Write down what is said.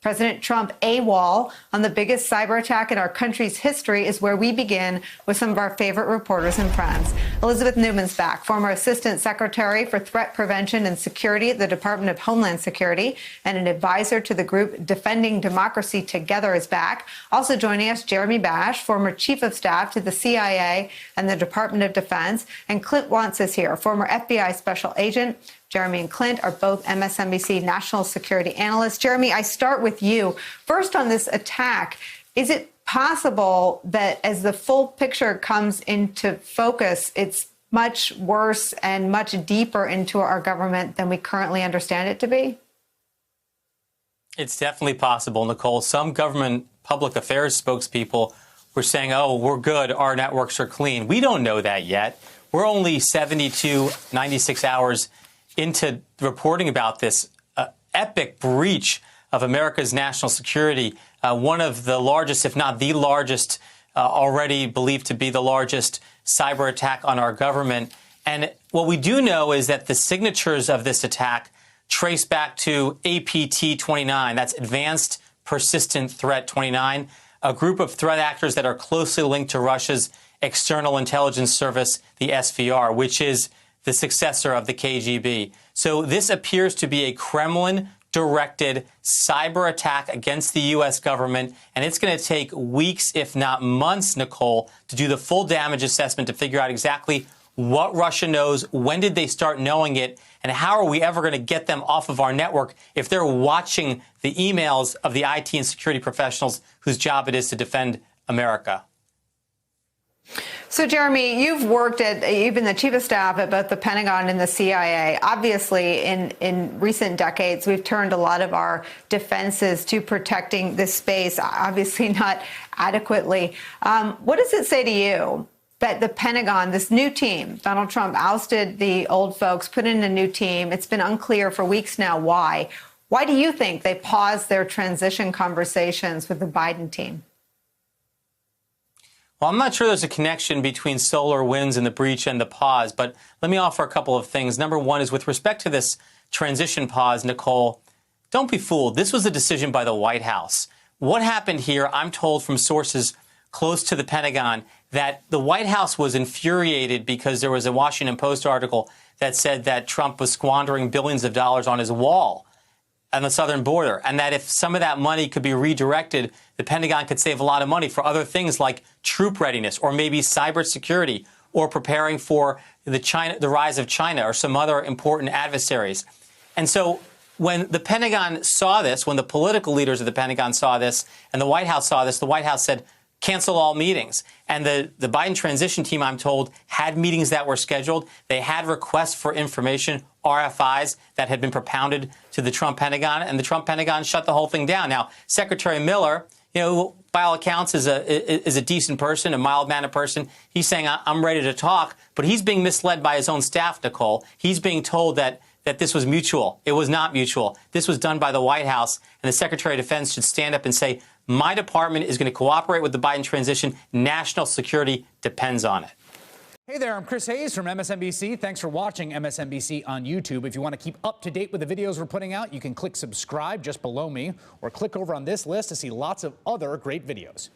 President Trump AWOL on the biggest cyber attack in our country's history is where we begin with some of our favorite reporters and friends. Elizabeth Newman's back, former Assistant Secretary for Threat Prevention and Security at the Department of Homeland Security and an advisor to the group Defending Democracy Together is back. Also joining us, Jeremy Bash, former Chief of Staff to the CIA and the Department of Defense, and Clint Wantz is here, former FBI Special Agent. Jeremy and Clint are both MSNBC national security analysts. Jeremy, I start with you. First on this attack, is it possible that as the full picture comes into focus, it's much worse and much deeper into our government than we currently understand it to be? It's definitely possible, Nicole. Some government public affairs spokespeople were saying, oh, we're good, our networks are clean. We don't know that yet. We're only 72, 96 hours into reporting about this epic breach of America's national security, one of the largest, if not the largest, already believed to be the largest cyber attack on our government. And what we do know is that the signatures of this attack trace back to APT-29, that's Advanced Persistent Threat 29, a group of threat actors that are closely linked to Russia's external intelligence service, the SVR, which is the successor of the KGB. So this appears to be a Kremlin-directed cyber attack against the U.S. government, and it's going to take weeks, if not months, Nicole, to do the full damage assessment to figure out exactly what Russia knows, when did they start knowing it, and how are we ever going to get them off of our network if they're watching the emails of the IT and security professionals whose job it is to defend America. So, Jeremy, you've been the chief of staff at both the Pentagon and the CIA. Obviously, in recent decades, we've turned a lot of our defenses to protecting this space, obviously not adequately. What does it say to you that the Pentagon, this new team, Donald Trump ousted the old folks, put in a new team? It's been unclear for weeks now why. Why do you think they paused their transition conversations with the Biden team? Well, I'm not sure there's a connection between SolarWinds and the breach and the pause, but let me offer a couple of things. Number one is with respect to this transition pause, Nicole, don't be fooled. This was a decision by the White House. What happened here, I'm told from sources close to the Pentagon, that the White House was infuriated because there was a Washington Post article that said that Trump was squandering billions of dollars on his wall on the southern border, and that if some of that money could be redirected, the Pentagon could save a lot of money for other things like troop readiness or maybe cybersecurity or preparing for the rise of China or some other important adversaries. And so when the Pentagon saw this, when the political leaders of the Pentagon saw this and the White House saw this, the White House said, cancel all meetings. And the Biden transition team, I'm told, had meetings that were scheduled. They had requests for information, RFIs, that had been propounded to the Trump Pentagon, and the Trump Pentagon shut the whole thing down. Now, Secretary Miller, by all accounts, is a decent person, a mild-mannered person. He's saying, I'm ready to talk, but he's being misled by his own staff, Nicole. He's being told that this was mutual. It was not mutual. This was done by the White House, and the Secretary of Defense should stand up and say, my department is going to cooperate with the Biden transition. National security depends on it. Hey there, I'm Chris Hayes from MSNBC. Thanks for watching MSNBC on YouTube. If you want to keep up to date with the videos we're putting out, you can click subscribe just below me or click over on this list to see lots of other great videos.